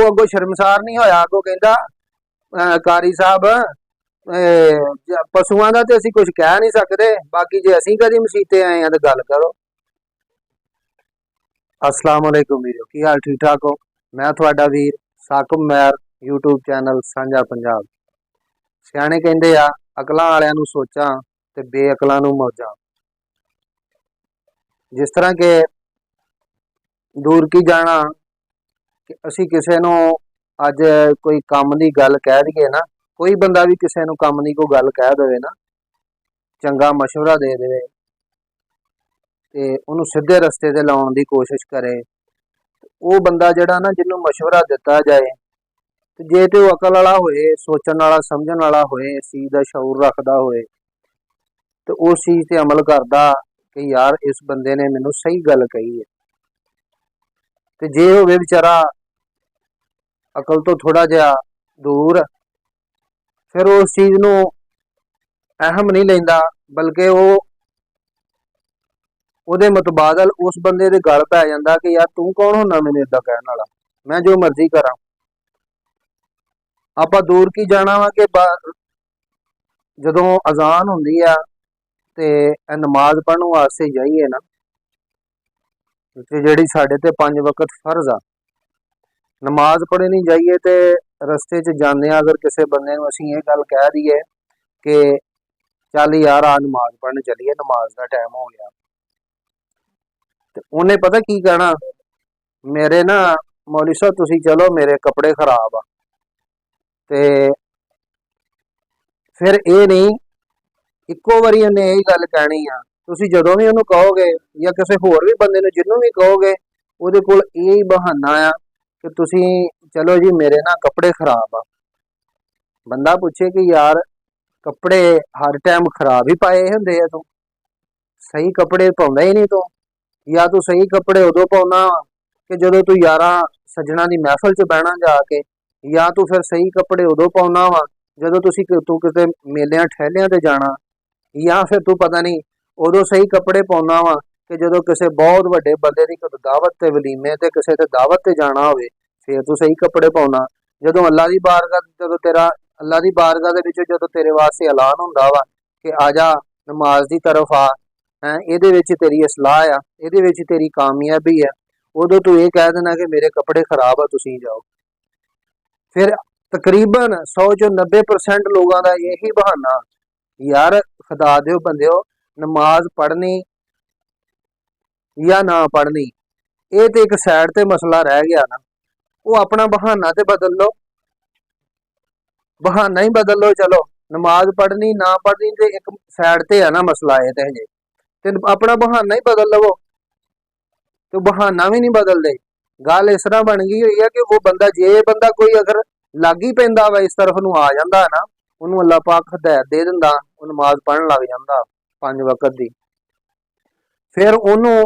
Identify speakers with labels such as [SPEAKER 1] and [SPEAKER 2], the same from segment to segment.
[SPEAKER 1] अगों शर्मसार नहीं होया, अगों कहंदा कारी साहब पशुआं दा ते असीं कुछ कह नहीं सकते, बाकी जे असीं कदी मसीते आए हैं तो गल करो। अस्सलाम वालेकुम वीरो, की हाल ठीक ठाक हो? मैं तुहाडा वीर साकिब मैर, यूट्यूब चैनल सांझा पंजाब। सियाणे कहंदे आ अकलां वालियां नूं सोचां ते बेअकलां नूं मौजां। जिस तरह के दूर की जाना कि असी किसी नूं अज कोई काम की गल कह दईए ना, कोई बंदा भी किसी नूं काम की कोई गल कह देवे ना, चंगा मशवरा दे दे ते उहनूं सीधे रस्ते ते लाउण दी कोशिश करे, वो बंदा जिहड़ा ना जिन्हों मशवरा दिता जाए ते जे तो अकल वाला होए, सोचण वाला समझण वाला होए, इस चीज़ का शऊर रखदा होए तो उस चीज़ ते अमल करदा कि यार इस बंदे ने मैनूं सही गल कही है। ते जे होवे बेचारा अकल तो थोड़ा जिहा दूर, फिर उस चीज़ नूं अहम नहीं लैंदा, बल्कि वो उहदे मुतबादल उस बंदे दे गल पै जांदा कि यार तू कौन हुंदा मैनूं इदां कहण वाला, मैं जो मर्जी करां। आपां दूर की जाना वा कि जदों अजान हुंदी आ ते नमाज पढ़न वास्ते जाइए ना, कि जिहड़ी साडे ते 5 वक्त फर्ज आ, नमाज पढ़नी जाइए तो रस्ते च जाने अगर किसी बंदे नूं असीं ये गल कह दईए कि चल यार आ नमाज पढ़न चलीए, नमाज का टाइम हो गया, तो उन्हें पता की कहना, मेरे ना मौलवी साहब तुसीं चलो मेरे कपड़े खराब आ। ते फिर ये नहीं इक्को वारी उन्हें यही गल कहनी आ, तुसीं जदों भी उहनूं कहोगे या किसी होर भी बंदे नूं जिन्नूं भी कहोगे, उहदे कोल यही बहाना आ कि तुसीं चलो जी मेरे ना कपड़े खराब आ। बंदा पूछे कि यार कपड़े हर टाइम खराब ही पाए हुंदे आ, तू सही कपड़े पाउंदा ही नहीं, तू या तू सही कपड़े उदों पाउंदा कि जदों तू यारां सज्जणा दी महफिल च बहना जाके, या तू फिर सही कपड़े उदों पाउंदा वा जदों तू किते मेलियां ठहलियां ते जाना, या फिर तू पता नहीं उदों सही कपड़े पाउंदा वा कि जदों किसी बहुत वड्डे बंदे दी दावत ते वलीमे ते किसी ते दावत ते जाना होवे, फिर तू सही कपड़े पाउंदा। जदों अल्लाह दी बारगाह जदों तेरा अल्लाह दी बारगाह दे विच जदों तेरे वास्ते ऐलान हुंदा वा कि आजा नमाज दी तरफ आ, हैं इहदे विच तेरी इसलाह आ, इहदे विच तेरी कामयाबी है, उदों तू ये कह देना कि मेरे कपड़े खराब आ तुसीं जाओ। फिर तकरीबन 100 चों 90% लोगों का यही बहाना, यार खुदा दे बंदेओ नमाज पढ़नी या ना पढ़नी ये तो एक साइड ते मसला रह गया ना, वो अपना बहाना तो बदल लो, बहाना ही बदल लो, चलो नमाज पढ़नी ना पढ़नी तो एक साइड ते है ना मसला, ये तो हजे ते अपना बहाना ही बदल लवो, तो बहाना भी नहीं बदलते। गल इस तरह बन गई हुई है कि वो बंदा जे बंदा कोई अगर लग ही पैंदा वा इस तरफ नूं आ जांदा है ना, उन्होंने अल्लाह पाक हदायत दे दिंदा, वो नमाज पढ़न लग जांदा 5 वक्त दी। फिर उन्होंने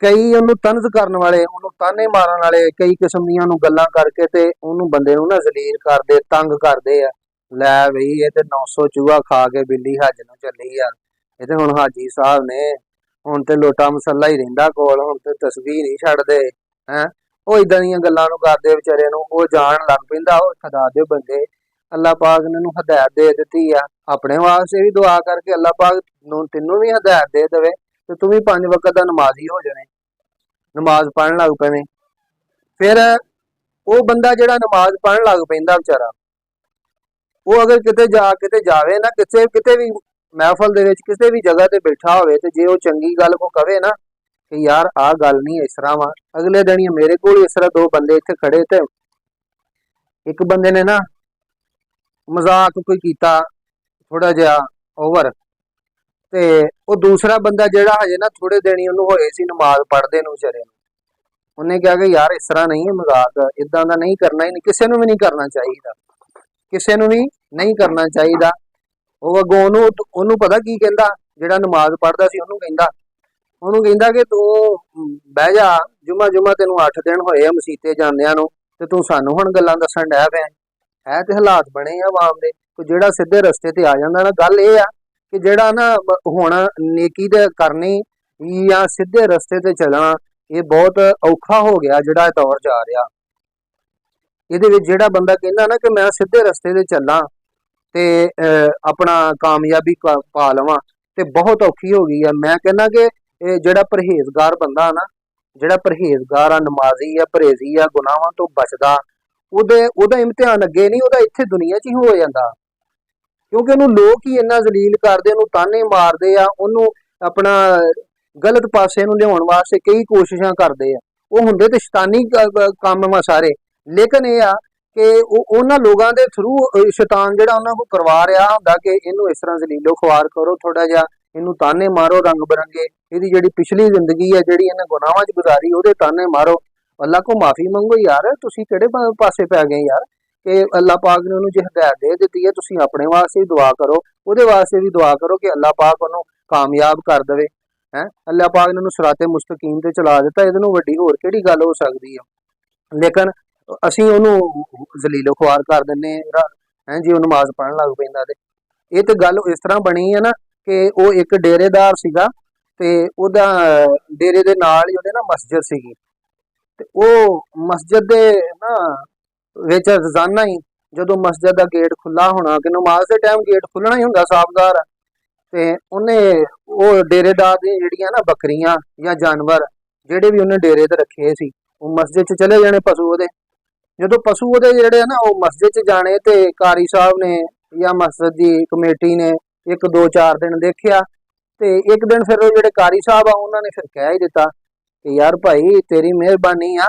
[SPEAKER 1] कई उन्होंने तंज करने वाले, उन्होंने ताने मारन वाले कई किस्म दियां गल्लां करके ते उन्होंने बंदे नूं ना जलील करदे, तंग करदे आ। लै बई ये ते 900 चूहा खा के बिल्ली हज नूं चली आ, ये ते हुण हाजी साहब ने हुण ते लोटा मसला ही रहिंदा कोल, हुण ते तस्बीह नहीं छड्डदे हैं, वो इदां दीयां गल्लां नूं करदे बेचारे नूं वो जान लग पैंदा। ओ खुदा दे बंदे अल्लाह पाक ने नूं हदायत दे दित्ती आ, अपने वास्ते भी दुआ करके अल्लाह पाक तैनूं भी हदायत दे देवे ते तू भी 5 वक्त दा नमाजी हो जाने, नमाज पढ़न लग पैवे। फिर वो बंदा जिहड़ा नमाज पढ़न लग पैंदा बेचारा, वो अगर किते जावे ना, किते भी महफल दे विच किसी भी जगह ते बैठा होवे ते जे वो चंगी गल को कवे ना कि यार आ गल नहीं इस तरह वा, अगले दिन ही मेरे को इस तरह 2 बंदे इत्थे खड़े थे, एक बंदे ने ना मजाक कोई कीता थोड़ा जिहा ओवर, ते वो दूसरा बंदा जिहड़ा हजे ना थोड़े दिन ही उन्होंने होए सी नमाज पढ़दे नूं विचारे नूं, उन्हें कहा कि यार इस तरह नहीं है, मजाक इदां दा नहीं करना, ही नहीं किसी नूं भी नहीं करना चाहिए, किसी नूं भी नहीं करना चाहिए। वो अगों ओनू पता की कहंदा, जिहड़ा नमाज पढ़दा सी ओनू कहंदा कि तू बह जा, जुम्मा जुम्मा तेनू 8 दिन होए मसीते जांदियां नूं ते तू सानू हुण गल्लां दस्सण डै पिया, है ते हालात बने आ आवाम दे। जिहड़ा सीधे रस्ते ते आ जांदा ना, गल ये आ कि जिहड़ा ना हुण नेकी ते करनी या सीधे रस्ते ते चलना ये बहुत औखा हो गया, जिहड़ा दौर जा रहा। ਇਹਦੇ ਵਿੱਚ ਜਿਹੜਾ ਬੰਦਾ ਕਹਿੰਦਾ ਨਾ ਕਿ ਮੈਂ ਸਿੱਧੇ ਰਸਤੇ ਤੇ ਚੱਲਾਂ ਤੇ ਆਪਣਾ ਕਾਮਯਾਬੀ ਪਾ ਲਵਾਂ, ਤੇ ਬਹੁਤ ਔਖੀ ਹੋ ਗਈ ਆ। ਮੈਂ ਕਹਿੰਦਾ ਕਿ ਇਹ ਜਿਹੜਾ ਪਰਹੇਜ਼ਗਾਰ ਬੰਦਾ ਨਾ, ਜਿਹੜਾ ਪਰਹੇਜ਼ਗਾਰ ਆ, ਨਮਾਜ਼ੀ ਆ, ਪਰਹੇਜ਼ੀ ਆ, ਗੁਨਾਹਾਂ ਤੋਂ ਬਚਦਾ, ਉਹਦਾ ਇਮਤਿਹਾਨ ਅੱਗੇ ਨਹੀਂ, ਉਹਦਾ ਇੱਥੇ ਦੁਨੀਆ 'ਚ ਹੀ ਹੋ ਜਾਂਦਾ। ਕਿਉਂਕਿ ਉਹਨੂੰ ਲੋਕ ਹੀ ਇੰਨਾ ਜ਼ਲੀਲ ਕਰਦੇ, ਉਹਨੂੰ ਤਾਨੇ ਮਾਰਦੇ ਆ, ਉਹਨੂੰ ਆਪਣਾ ਗਲਤ ਪਾਸੇ ਨੂੰ ਲਿਆਉਣ ਵਾਸਤੇ ਕਈ ਕੋਸ਼ਿਸ਼ਾਂ ਕਰਦੇ ਆ। ਉਹ ਹੁੰਦੇ ਤੇ ਸ਼ੈਤਾਨੀ ਕੰਮ ਵਾ ਸਾਰੇ, ਲੇਕਿਨ ਇਹ ਆ ਕਿ ਉਹਨਾਂ ਲੋਕਾਂ ਦੇ ਥਰੂ ਸ਼ੈਤਾਨ ਜਿਹੜਾ ਉਹਨਾਂ ਕੋਲ ਕਰਵਾ ਰਿਹਾ ਹੁੰਦਾ ਕਿ ਇਹਨੂੰ ਇਸ ਤਰ੍ਹਾਂ ਜ਼ਲੀਲੋ ਖੁਆਰ ਕਰੋ, ਥੋੜਾ ਜਿਹਾ ਇਹਨੂੰ ਤਾਨੇ ਮਾਰੋ ਰੰਗ ਬਿਰੰਗੇ, ਇਹਦੀ ਜਿਹੜੀ ਪਿਛਲੀ ਜ਼ਿੰਦਗੀ ਹੈ ਜਿਹੜੀ ਇਹਨੇ ਗੁਨਾਹਾਂ 'ਚ ਗੁਜ਼ਾਰੀ ਉਹਦੇ ਤਾਨੇ ਮਾਰੋ, ਅੱਲਾ ਕੋ ਮਾਫੀ ਮੰਗੋ। ਯਾਰ ਤੁਸੀਂ ਕਿਹੜੇ ਪਾਸੇ ਪੈ ਗਏ ਯਾਰ, ਕਿ ਅੱਲਾ ਪਾਕ ਨੇ ਉਹਨੂੰ ਜੇ ਹਦਾਇਤ ਦੇ ਦਿੱਤੀ ਹੈ, ਤੁਸੀਂ ਆਪਣੇ ਵਾਸਤੇ ਵੀ ਦੁਆ ਕਰੋ, ਉਹਦੇ ਵਾਸਤੇ ਵੀ ਦੁਆ ਕਰੋ ਕਿ ਅੱਲਾ ਪਾਕ ਉਹਨੂੰ ਕਾਮਯਾਬ ਕਰ ਦੇਵੇ। ਅੱਲਾ ਪਾਕ ਨੇ ਉਹਨੂੰ ਸਿਰਾਤੇ ਮੁਸਤਕੀਮ ਤੇ ਚਲਾ ਦਿੱਤਾ, ਇਹਦੇ ਨੂੰ ਵੱਡੀ ਹੋਰ ਕਿਹੜੀ ਗੱਲ ਹੋ ਸਕਦੀ ਆ। ਲੇਕਿਨ ਅਸੀਂ ਉਹਨੂੰ ਜ਼ਲੀਲੋ ਖੁਆਰ ਕਰ ਦਿੰਦੇ ਹਾਂ ਜੀ, ਉਹ ਨਮਾਜ਼ ਪੜ੍ਹਨ ਲੱਗ ਪੈਂਦਾ। ਤੇ ਇਹ ਤੇ ਗੱਲ ਇਸ ਤਰ੍ਹਾਂ ਬਣੀ ਹੈ ਨਾ ਕਿ ਉਹ ਇੱਕ ਡੇਰੇਦਾਰ ਸੀਗਾ, ਤੇ ਉਹਦਾ ਡੇਰੇ ਦੇ ਨਾਲ ਹੀ ਉਹਦੇ ਨਾ ਮਸਜਿਦ ਸੀਗੀ, ਤੇ ਉਹ ਮਸਜਿਦ ਦੇ ਨਾ ਵਿੱਚ ਰੋਜ਼ਾਨਾ ਹੀ ਜਦੋਂ ਮਸਜਿਦ ਦਾ ਗੇਟ ਖੁੱਲਾ ਹੋਣਾ, ਕਿ ਨਮਾਜ਼ ਦੇ ਟਾਈਮ ਗੇਟ ਖੁੱਲਣਾ ਹੀ ਹੁੰਦਾ ਸਾਫ਼ਦਾਰ, ਤੇ ਉਹਨੇ ਉਹ ਡੇਰੇਦਾਰ ਦੀਆਂ ਜਿਹੜੀਆਂ ਨਾ ਬੱਕਰੀਆਂ ਜਾਂ ਜਾਨਵਰ ਜਿਹੜੇ ਵੀ ਉਹਨੇ ਡੇਰੇ ਤੇ ਰੱਖੇ ਸੀ, ਉਹ ਮਸਜਿਦ 'ਚ ਚਲੇ ਜਾਣੇ ਪਸ਼ੂ ਉਹਦੇ। ਜਦੋਂ ਪਸ਼ੂ ਉਹਦੇ ਜਿਹੜੇ ਆ ਨਾ ਉਹ ਮਸਜਿਦ 'ਚ ਜਾਣੇ, ਤੇ ਕਾਰੀ ਸਾਹਿਬ ਨੇ ਜਾਂ ਮਸਜਿਦ ਦੀ ਕਮੇਟੀ ਨੇ 1-2-4 ਦਿਨ ਦੇਖਿਆ, ਤੇ ਇੱਕ ਦਿਨ ਫਿਰ ਉਹ ਜਿਹੜੇ ਕਾਰੀ ਸਾਹਿਬ ਆ ਉਹਨਾਂ ਨੇ ਫਿਰ ਕਹਿ ਹੀ ਦਿੱਤਾ ਕਿ ਯਾਰ ਭਾਈ ਤੇਰੀ ਮਿਹਰਬਾਨੀ ਆ,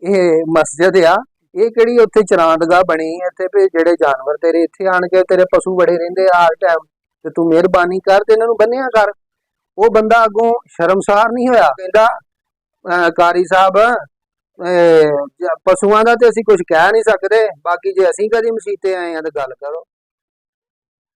[SPEAKER 1] ਇਹ ਮਸਜਿਦ ਆ, ਇਹ ਕਿਹੜੀ ਉੱਥੇ ਚਰਾਂਦਗਾਹ ਬਣੀ ਇੱਥੇ ਵੀ ਜਿਹੜੇ ਜਾਨਵਰ ਤੇਰੇ ਇੱਥੇ ਆਣ ਕੇ ਤੇਰੇ ਪਸ਼ੂ ਬੜੇ ਰਹਿੰਦੇ ਆ ਹਰ ਟਾਈਮ, ਤੇ ਤੂੰ ਮਿਹਰਬਾਨੀ ਕਰ ਤੇ ਇਹਨਾਂ ਨੂੰ ਬੰਨਿਆ ਕਰ। ਉਹ ਬੰਦਾ ਅੱਗੋਂ ਸ਼ਰਮਸਾਰ ਨਹੀਂ ਹੋਇਆ, ਕਹਿੰਦਾ ਕਾਰੀ ਸਾਹਿਬ ਪਸ਼ੂਆਂ ਦਾ ਤੇ ਅਸੀਂ ਕੁਝ ਕਹਿ ਨਹੀਂ ਸਕਦੇ, ਬਾਕੀ ਜੇ ਅਸੀਂ ਕਦੀ ਮਸੀਤੇ ਆਏ ਆ ਤਾਂ ਗੱਲ ਕਰੋ।